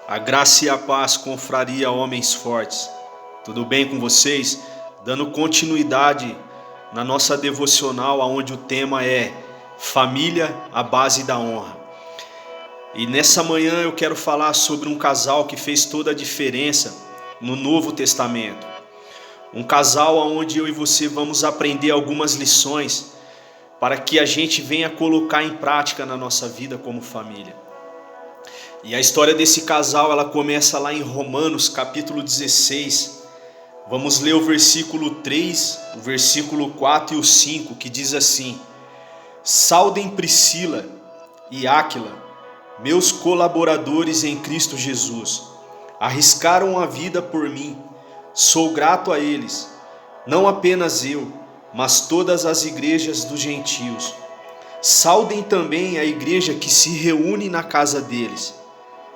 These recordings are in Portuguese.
A graça e a paz, confraria homens fortes. Tudo bem com vocês? Dando continuidade na nossa devocional, onde o tema é Família, a base da honra. E nessa manhã eu quero falar sobre um casal que fez toda a diferença no Novo Testamento. Um casal onde eu e você vamos aprender algumas lições para que a gente venha colocar em prática na nossa vida como família. E a história desse casal, ela começa lá em Romanos capítulo 16. Vamos ler o versículo 3, o versículo 4 e o 5, que diz assim: Saudem Priscila e Áquila, meus colaboradores em Cristo Jesus. Arriscaram a vida por mim. Sou grato a eles, não apenas eu, mas todas as igrejas dos gentios. Saudem também a igreja que se reúne na casa deles.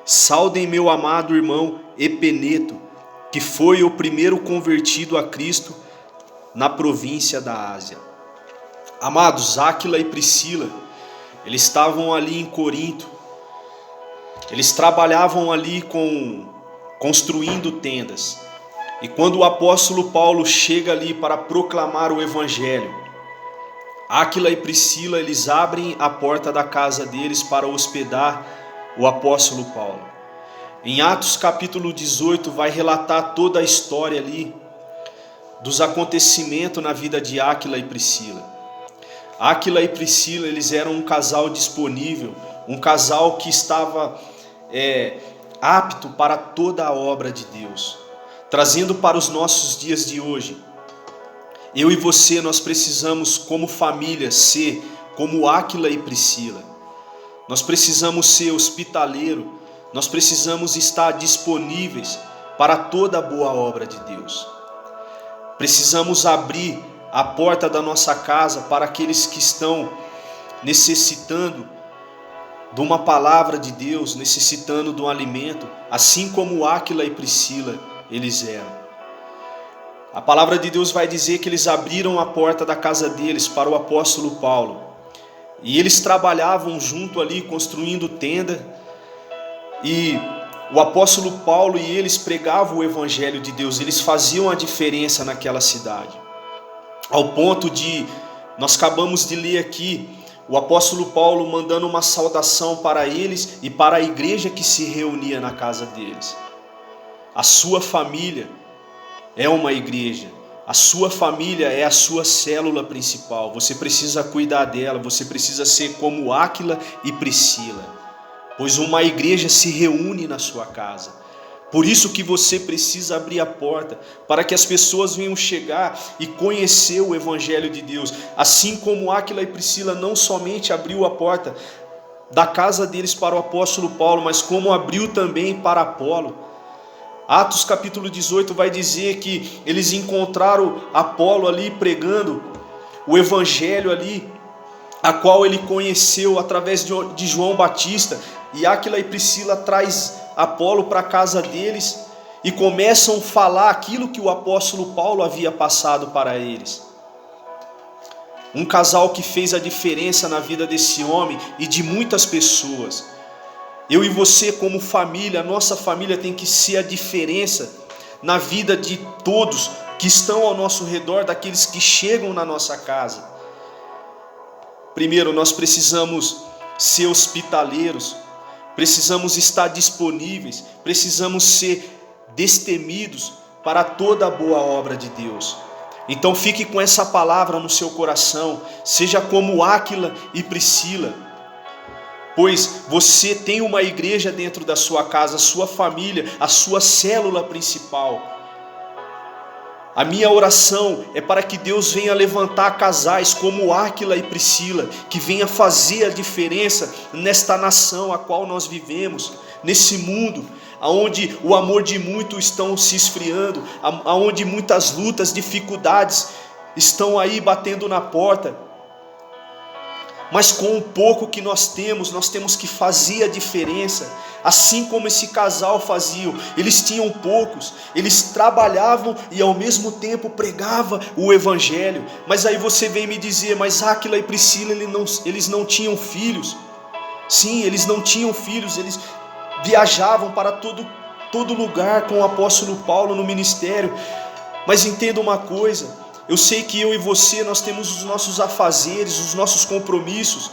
Saudem meu amado irmão Epeneto, que foi o primeiro convertido a Cristo na província da Ásia. Amados, Áquila e Priscila, eles estavam ali em Corinto. Eles trabalhavam ali construindo tendas. E quando o apóstolo Paulo chega ali para proclamar o evangelho, Áquila e Priscila, eles abrem a porta da casa deles para hospedar o apóstolo Paulo. Em Atos capítulo 18 vai relatar toda a história ali dos acontecimentos na vida de Áquila e Priscila. Áquila e Priscila, eles eram um casal disponível, um casal que estava apto para toda a obra de Deus. Trazendo para os nossos dias de hoje, eu e você, nós precisamos como família ser como Áquila e Priscila. Nós precisamos ser hospitaleiro, nós precisamos estar disponíveis para toda a boa obra de Deus. Precisamos abrir a porta da nossa casa para aqueles que estão necessitando de uma palavra de Deus, necessitando de um alimento, assim como Áquila e Priscila eles eram. A palavra de Deus vai dizer que eles abriram a porta da casa deles para o apóstolo Paulo. E eles trabalhavam junto ali, construindo tenda. E o apóstolo Paulo e eles pregavam o evangelho de Deus. Eles faziam a diferença naquela cidade. Ao ponto de, nós acabamos de ler aqui, o apóstolo Paulo mandando uma saudação para eles e para a igreja que se reunia na casa deles. A sua família é uma igreja. A sua família é a sua célula principal. Você precisa cuidar dela. Você precisa ser como Áquila e Priscila. Pois uma igreja se reúne na sua casa. Por isso que você precisa abrir a porta, para que as pessoas venham chegar e conhecer o evangelho de Deus. Assim como Áquila e Priscila não somente abriu a porta da casa deles para o apóstolo Paulo, mas como abriu também para Apolo. Atos capítulo 18 vai dizer que eles encontraram Apolo ali pregando o evangelho ali, a qual ele conheceu através de João Batista. E Áquila e Priscila traz Apolo para a casa deles e começam a falar aquilo que o apóstolo Paulo havia passado para eles. Um casal que fez a diferença na vida desse homem e de muitas pessoas. Eu e você como família, a nossa família tem que ser a diferença na vida de todos que estão ao nosso redor, daqueles que chegam na nossa casa. Primeiro, nós precisamos ser hospitaleiros, precisamos estar disponíveis, precisamos ser destemidos para toda a boa obra de Deus. Então fique com essa palavra no seu coração, seja como Áquila e Priscila. Pois você tem uma igreja dentro da sua casa, a sua família, a sua célula principal. A minha oração é para que Deus venha levantar casais como Áquila e Priscila, que venha fazer a diferença nesta nação a qual nós vivemos, nesse mundo, onde o amor de muitos estão se esfriando, onde muitas lutas, dificuldades estão aí batendo na porta. Mas com o pouco que nós temos que fazer a diferença. Assim como esse casal faziam, eles tinham poucos, eles trabalhavam e ao mesmo tempo pregavam o evangelho. Mas aí você vem me dizer, mas Áquila e Priscila, eles não tinham filhos. Sim, eles não tinham filhos, eles viajavam para todo lugar com o apóstolo Paulo no ministério. Mas entenda uma coisa, eu sei que eu e você, nós temos os nossos afazeres, os nossos compromissos,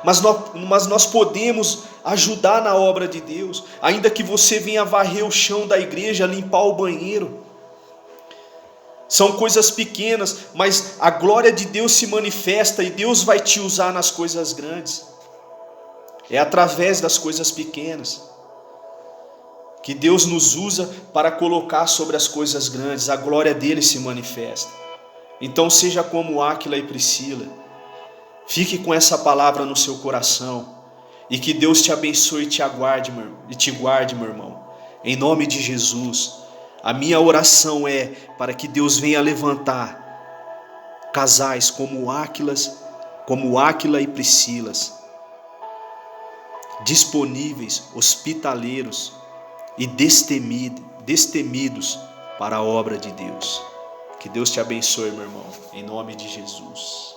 mas nós podemos ajudar na obra de Deus, ainda que você venha varrer o chão da igreja, limpar o banheiro. São coisas pequenas, mas a glória de Deus se manifesta e Deus vai te usar nas coisas grandes. É através das coisas pequenas que Deus nos usa para colocar sobre as coisas grandes, a glória dele se manifesta. Então seja como Áquila e Priscila, fique com essa palavra no seu coração, e que Deus te abençoe e te guarde, meu irmão, em nome de Jesus. A minha oração é para que Deus venha levantar casais como Áquila e Priscilas, disponíveis, hospitaleiros e destemidos para a obra de Deus. Que Deus te abençoe, meu irmão, em nome de Jesus.